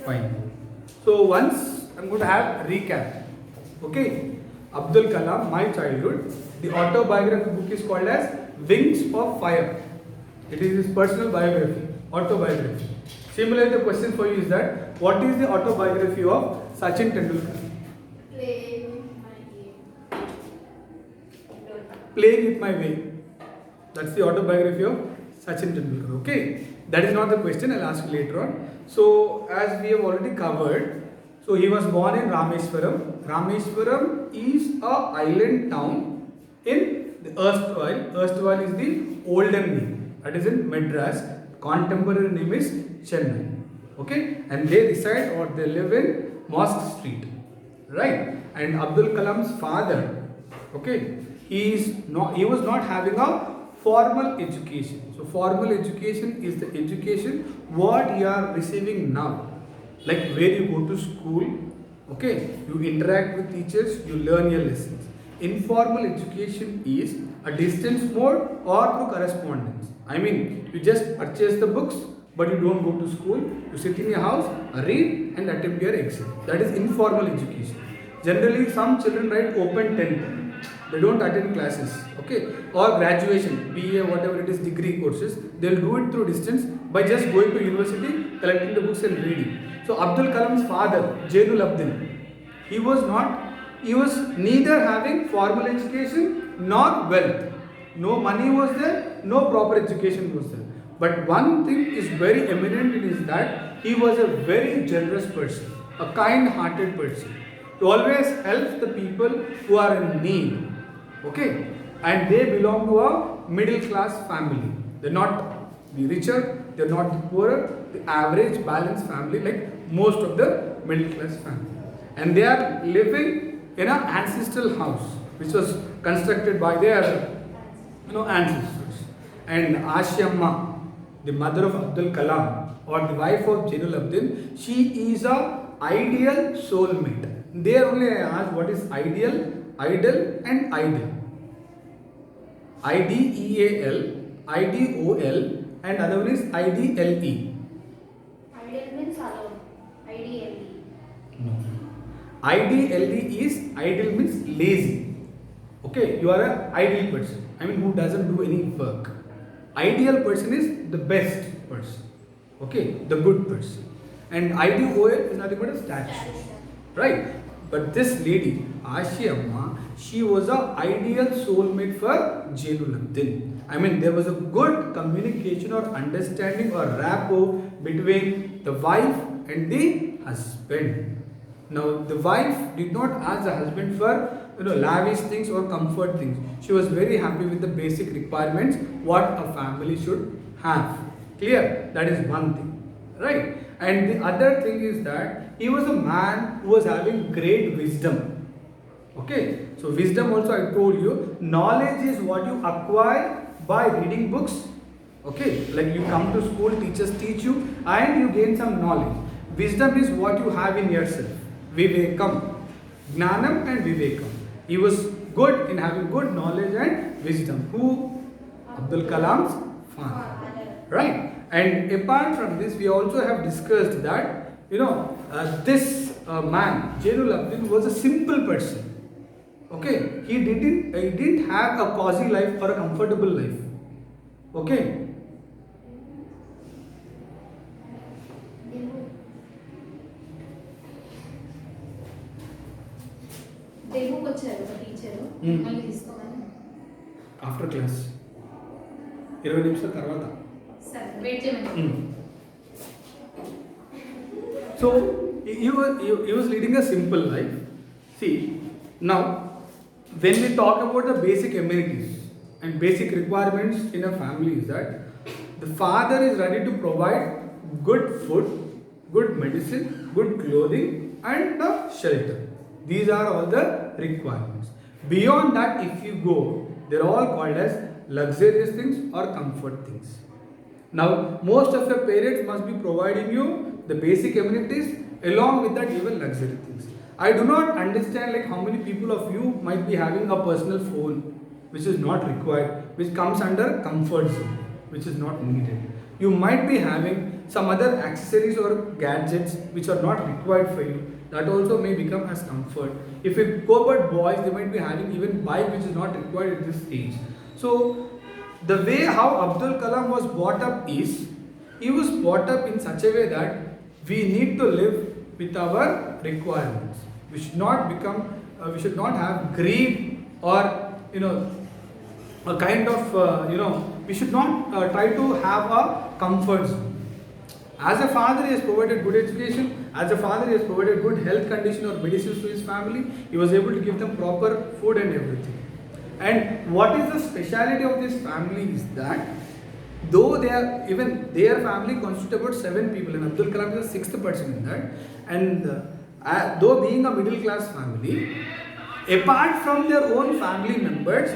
Fine. So once I'm going to have recap. Okay. Abdul Kalam, my childhood. The autobiography book is called as Wings of Fire. It is his personal biography, autobiography. Similarly, the question for you is that what is the autobiography of Sachin Tendulkar? Playing it my way. That's the autobiography of Sachin Tendulkar. Okay, that is not the question. I'll ask you later on. So, as we have already covered, so he was born in Rameswaram. Rameswaram is a island town in the erstwhile. Erstwhile is the olden name. That is in Madras. Contemporary name is Chennai. Okay, and they reside or they live in Mosque Street. Right, and Abdul Kalam's father. Okay, he was not having a formal education. So formal education is the education what you are receiving now, like where you go to school. Okay, you interact with teachers, you learn your lessons. Informal education is a distance mode or through correspondence. I mean, you just purchase the books, but you don't go to school. You sit in your house, read and attempt your exam. That is informal education. Generally, some children write open 10th. They don't attend classes, okay, or graduation, BA, whatever it is, degree courses. They'll do it through distance by just going to university, collecting the books and reading. So Abdul Kalam's father, Jainul Abdin, he was neither having formal education nor wealth. No money was there, no proper education was there. But one thing is very eminent, it is that he was a very generous person, a kind-hearted person. He always helps the people who are in need. Okay, and they belong to a middle class family. They're not the richer, they're not the poorer, the average balanced family like most of the middle class family. And they are living in an ancestral house which was constructed by their ancestors. And Ashiamma, the mother of Abdul Kalam or the wife of Jainul Abdin, she is a ideal soulmate. There only I asked what is ideal, idol and ideal. IDEAL, IDOL and other one is IDLE. Ideal means alone. IDLE. No. IDLE is ideal means lazy. Okay, you are an ideal person. I mean who doesn't do any work. Ideal person is the best person. Okay, the good person. And IDOL is nothing but a statue. Right? But this lady, Ashiamma, she was an ideal soulmate for Jainul Abdin. I mean, there was a good communication or understanding or rapport between the wife and the husband. Now, the wife did not ask the husband for lavish things or comfort things. She was very happy with the basic requirements what a family should have. Clear? That is one thing. Right? And the other thing is that he was a man who was having great wisdom. Okay, so wisdom also I told you, knowledge is what you acquire by reading books. Okay, like you come to school, teachers teach you and you gain some knowledge. Wisdom is what you have in yourself. Vivekam, Gnanam and Vivekam. He was good in having good knowledge and wisdom. Who? Abdul Kalam's father. Right? And apart from this, we also have discussed that this man, Jainul Abdin, was a simple person. Okay, he didn't have a cozy life or a comfortable life. Okay. After class. 20 నిమిషాల తర్వాత. So he was leading a simple life. See, now when we talk about the basic amenities and basic requirements in a family is that the father is ready to provide good food, good medicine, good clothing and the shelter. These are all the requirements. Beyond that, if you go, they're all called as luxurious things or comfort things. Now, most of your parents must be providing you the basic amenities along with that even luxury things. I do not understand like how many people of you might be having a personal phone which is not required, which comes under comfort zone, which is not needed. You might be having some other accessories or gadgets which are not required for you, that also may become as comfort. If we go about boys, they might be having even bike which is not required at this age. So the way how Abdul Kalam was brought up is, he was brought up in such a way that we need to live with our requirements. We should not become, we should not have greed or a kind of we should not try to have a comfort zone. As a father, he has provided good education. As a father, he has provided good health condition or medicines to his family. He was able to give them proper food and everything. And what is the speciality of this family is that, though they are, even their family constitutes about 7 people, and Abdul Kalam is the 6th person in that. And though being a middle class family, apart from their own family members,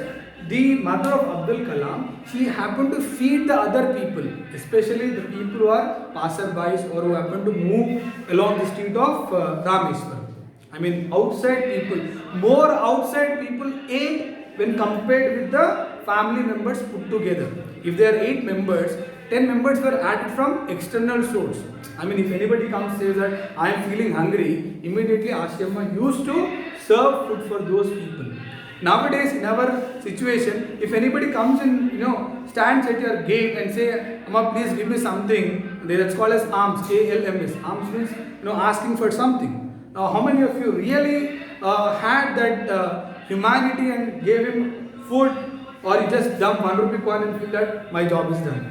the mother of Abdul Kalam, she happened to feed the other people, especially the people who are passerbys or who happen to move along the street of Rameswaram. I mean, outside people, more outside people ate when compared with the family members put together. If there are 8 members, 10 members were added from external source. I mean, if anybody comes says that I am feeling hungry, immediately Ashiyamma used to serve food for those people. Nowadays, in our situation, if anybody comes and stands at your gate and say, Amma, please give me something, that's called as alms, ALMS. Alms means asking for something. Now, how many of you really had that humanity and gave him food, or you just dump 1 rupee coin and feel that my job is done?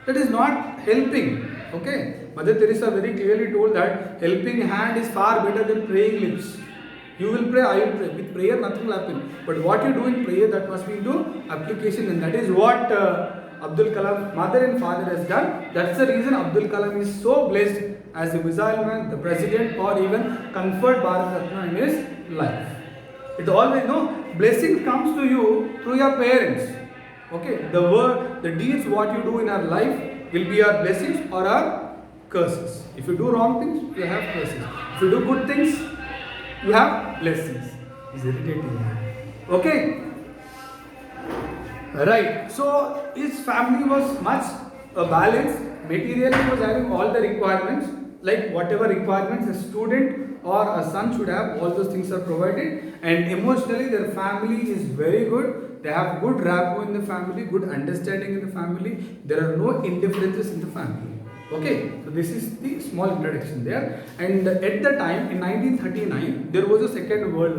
That is not helping. Okay, Mother Teresa very clearly told that helping hand is far better than praying lips. You will pray, I will pray. With prayer, nothing will happen. But what you do in prayer, that must be into application, and that is what Abdul Kalam, mother and father, has done. That's the reason Abdul Kalam is so blessed as a missile man, the president, or even conferred Bharat Ratna in his life. It always, blessing comes to you through your parents. Okay, the word, the deeds, what you do in our life will be our blessings or our curses. If you do wrong things, you have curses. If you do good things, you have blessings. It's irritating. Okay. Right. So his family was much balanced. Materially, he was having all the requirements, like whatever requirements a student or a son should have, all those things are provided. And emotionally, their family is very good. They have good rapport in the family, good understanding in the family. There are no indifferences in the family. Okay, so this is the small introduction there. And at the time, in 1939, there was a Second World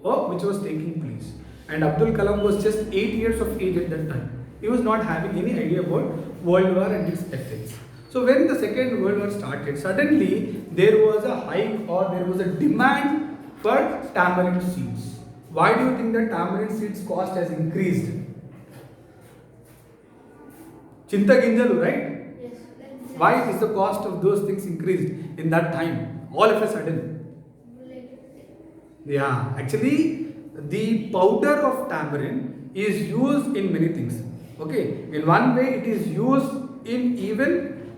War, which was taking place. And Abdul Kalam was just 8 years of age at that time. He was not having any idea about World War and its effects. So when the Second World War started, suddenly there was a hike or there was a demand for tamarind seeds. Why do you think that tamarind seeds cost has increased? Chinta ginjalu, right? Why is the cost of those things increased in that time, all of a sudden? Yeah, actually, the powder of tamarind is used in many things. Okay, in one way, it is used in even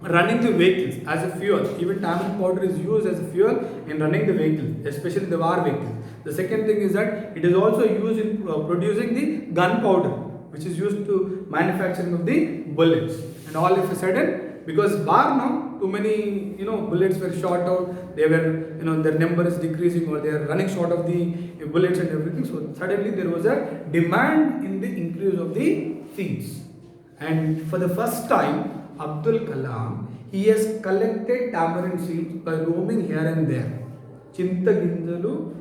running the vehicles as a fuel. Even tamarind powder is used as a fuel in running the vehicles, especially the war vehicles. The second thing is that it is also used in producing the gunpowder, which is used to manufacturing of the bullets. And all of a sudden, because war now, too many bullets were shot out, they were their number is decreasing or they are running short of the bullets and everything. So suddenly there was a demand in the increase of the seeds. And for the first time, Abdul Kalam, he has collected tamarind seeds by roaming here and there. Chinta ginjalu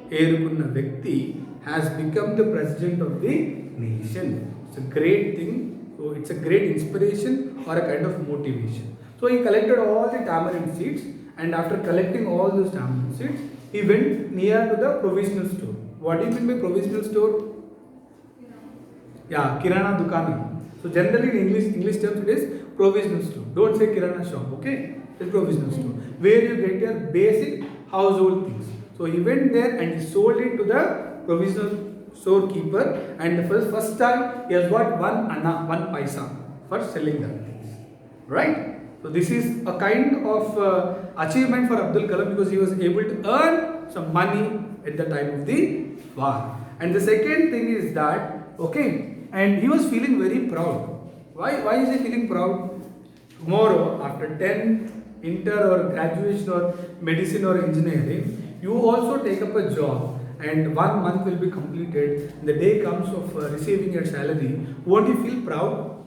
erukunna Vyakti has become the president of the nation. It's a great thing. So it's a great inspiration or a kind of motivation. So he collected all the tamarind seeds, and after collecting all those tamarind seeds, he went near to the provisional store. What do you mean by provisional store? Yeah, Kirana Dukana. So generally in English terms it is provisional store. Don't say Kirana shop, okay? It's provisional store, where you get your basic household things. So he went there and he sold it to the provisional storekeeper, and the first time he has got 1 anna, 1 paisa for selling that things. Right? So this is a kind of achievement for Abdul Kalam, because he was able to earn some money at the time of the war. And the second thing is that, okay, and he was feeling very proud. Why is he feeling proud? Tomorrow, after 10th, inter or graduation or medicine or engineering, you also take up a job and 1 month will be completed. The day comes of receiving your salary. Won't you feel proud?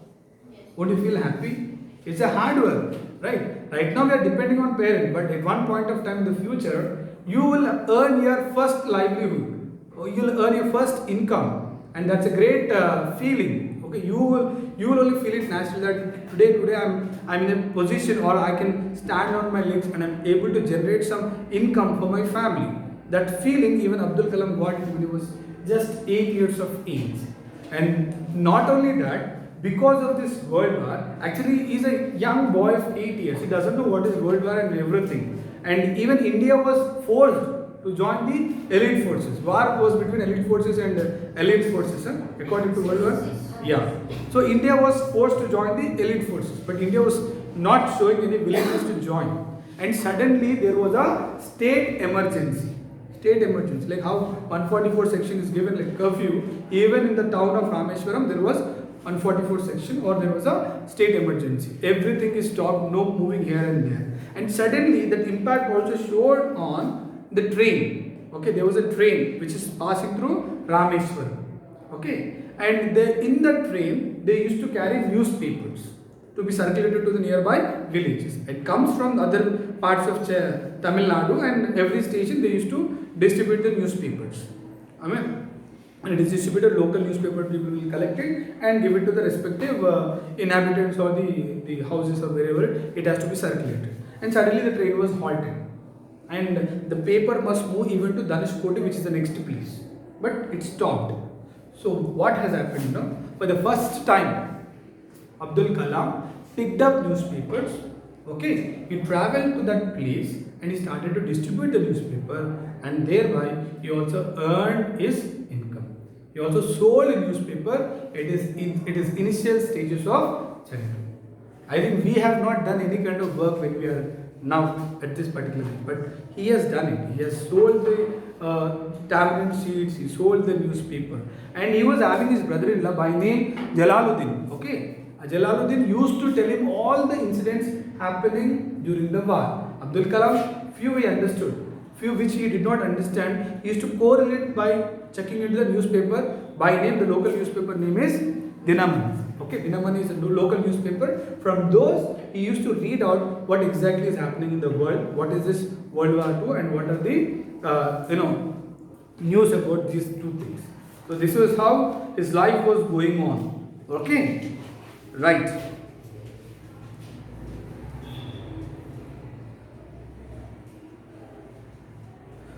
Won't you feel happy? It's a hard work, right? Right now we are depending on parents, but at one point of time in the future, you will earn your first livelihood, or you'll earn your first income, and that's a great feeling. Okay, you will only feel it naturally that today I'm in a position, or I can stand on my legs and I'm able to generate some income for my family. That feeling even Abdul Kalam got it when he was just 8 years of age. And not only that, because of this World War, actually he's a young boy of 8 years. He doesn't know what is World War and everything. And even India was forced to join the elite forces. War was between elite forces and elite forces, according to World War. Yeah. So India was forced to join the elite forces, but India was not showing any willingness to join. And suddenly there was a state emergency. State emergency, like how 144 section is given, like curfew. Even in the town of Rameshwaram, there was 144 section, or there was a state emergency. Everything is stopped, no moving here and there. And suddenly that impact also showed on the train. Okay, there was a train which is passing through Rameshwaram. Okay, and in the train they used to carry newspapers to be circulated to the nearby villages. It comes from other parts of Tamil Nadu, and every station they used to distribute the newspapers. Amen. And it is distributed, local newspaper people will collect it and give it to the respective inhabitants or the houses or wherever it has to be circulated. And suddenly the train was halted. And the paper must move even to Dhanushkoti, which is the next place. But it stopped. So what has happened now? For the first time, Abdul Kalam picked up newspapers. Okay, he traveled to that place and he started to distribute the newspaper, and thereby he also earned his income. He also sold a newspaper. It is initial stages of childhood. I think we have not done any kind of work when we are now at this particular age, but he has done it. He has sold the tamarind seeds, he sold the newspaper, and he was having his brother-in-law by name Jalaluddin. Okay, Jalaluddin used to tell him all the incidents happening during the war. Abdul Kalam, few he understood, few which he did not understand. He used to correlate by checking into the newspaper. By name, the local newspaper name is Dinamani. Okay, Dinamani is a local newspaper. From those, he used to read out what exactly is happening in the world, what is this World War II, and what are the news about these two things. So this was how his life was going on. Okay, right.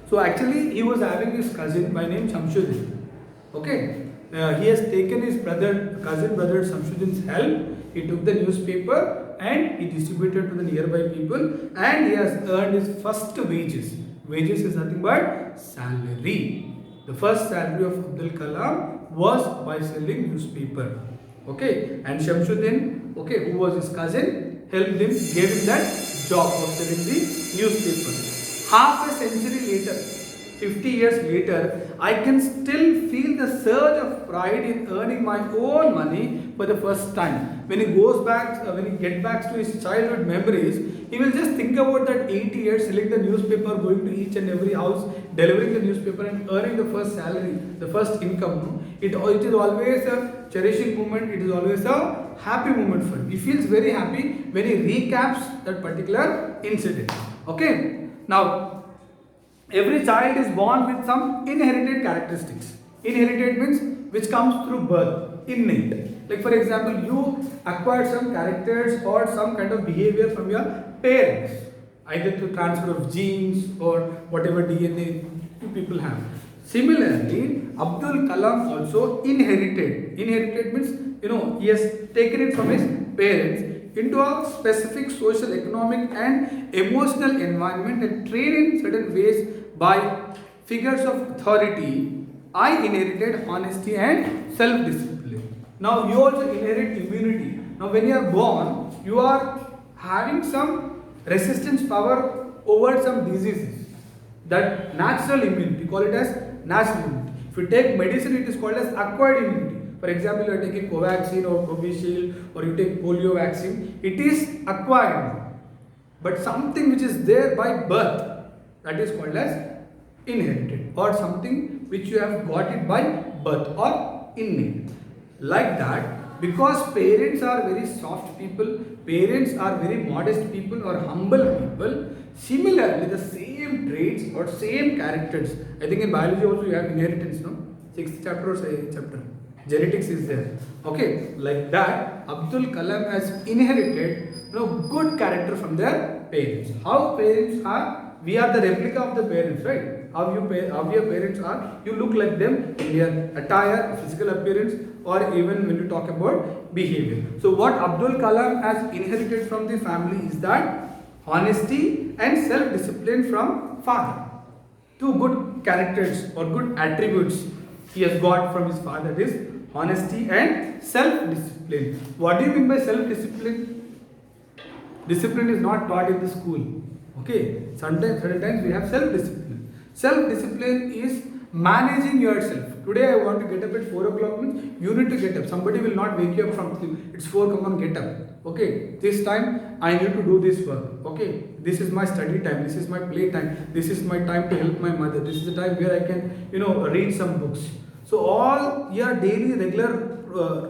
So actually, he was having his cousin by name Shamsuddin. Okay, he has taken his cousin brother Shamsuddin's help. He took the newspaper and he distributed to the nearby people, and he has earned his first wages. Wages is nothing but salary. The first salary of Abdul Kalam was by selling newspaper. Okay, and Shamsuddin, okay, who was his cousin, helped him, gave him that job of selling the newspaper. Half a century later, 50 years later, I can still feel the surge of pride in earning my own money for the first time. When he goes back, when he gets back to his childhood memories, he will just think about that 80 years selling the newspaper, going to each and every house, delivering the newspaper and earning the first salary, the first income. It is always a cherishing moment, it is always a happy moment for him. He feels very happy when he recaps that particular incident. Okay. Now, every child is born with some inherited characteristics. Inherited means which comes through birth, innate. Like for example, you acquire some characters or some kind of behavior from your parents, either through transfer of genes or whatever DNA you people have. Similarly, Abdul Kalam also inherited. Inherited means, he has taken it from his parents into a specific social, economic and emotional environment and trained in certain ways by figures of authority. I inherited honesty and self-discipline. Now you also inherit immunity. Now when you are born, you are having some resistance power over some diseases. That natural immunity, call it as natural immunity. If you take medicine, it is called as acquired immunity. For example, you are taking Covaxin or Covishield or you take polio vaccine, it is acquired. But something which is there by birth, that is called as inherited, or something which you have got it by birth or innate. Like that, because parents are very soft people, parents are very modest people or humble people, similarly the same traits or same characters. I think in biology also you have inheritance, no? 6th chapter or 7th chapter. Genetics is there. Okay, like that, Abdul Kalam has inherited good character from their parents. How parents are, we are the replica of the parents, right? How your parents are, you look like them in their attire, physical appearance, or even when you talk about behavior. So what Abdul Kalam has inherited from the family is that honesty and self-discipline from father. Two good characters or good attributes he has got from his father is honesty and self-discipline. What do you mean by self-discipline? Discipline is not taught in the school. Okay, sometimes we have self-discipline. Self-discipline is managing yourself. Today I want to get up at 4 o'clock means you need to get up. Somebody will not wake you up from sleep. It's 4, come on, get up. Okay, this time I need to do this work. Okay, this is my study time, this is my play time, this is my time to help my mother, this is the time where I can, read some books. So all your daily regular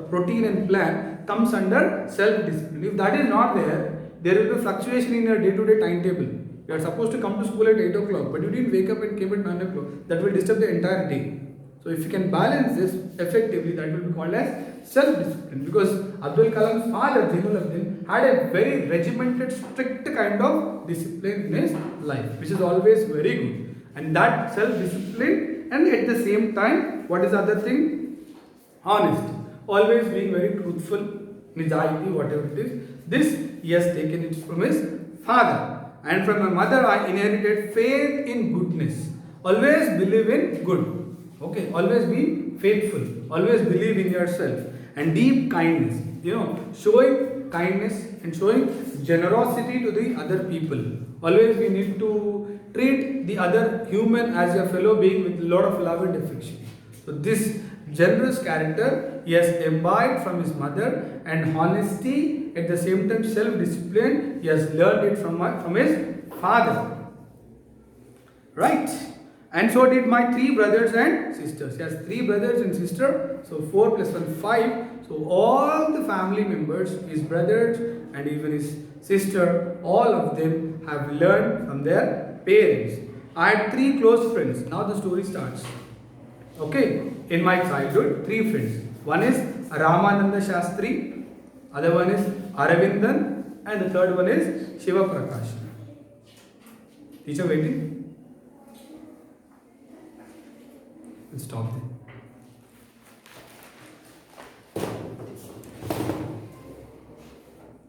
routine and plan comes under self-discipline. If that is not there, there will be fluctuation in your day-to-day timetable. You are supposed to come to school at 8 o'clock, but you didn't wake up and came at 9 o'clock. That will disturb the entire day. So if you can balance this effectively, that will be called as self-discipline. Because Abdul Kalam's father, Zainul Abidin, had a very regimented, strict kind of discipline in his life, which is always very good. And that self-discipline, and at the same time, what is the other thing? Honesty. Always being very truthful, nijayati, whatever it is. This he has taken it from his father. And from my mother, I inherited faith in goodness. Always believe in good. Okay, always be faithful. Always believe in yourself. And deep kindness. Showing kindness and showing generosity to the other people. Always we need to treat the other human as a fellow being with a lot of love and affection. So this generous character he has imbibed from his mother, and honesty, at the same time self-discipline, he has learned it from his father. Right? And so did my 3 brothers and sisters. He has 3 brothers and sisters. So 4 plus 1, 5. So all the family members, his brothers and even his sister, all of them have learned from their parents. I had 3 close friends. Now the story starts. Okay, in my childhood, 3 friends. One is Ramananda Shastri, other one is Aravindan, and the third one is Shiva Prakash. Teacher waiting? Let's stop there.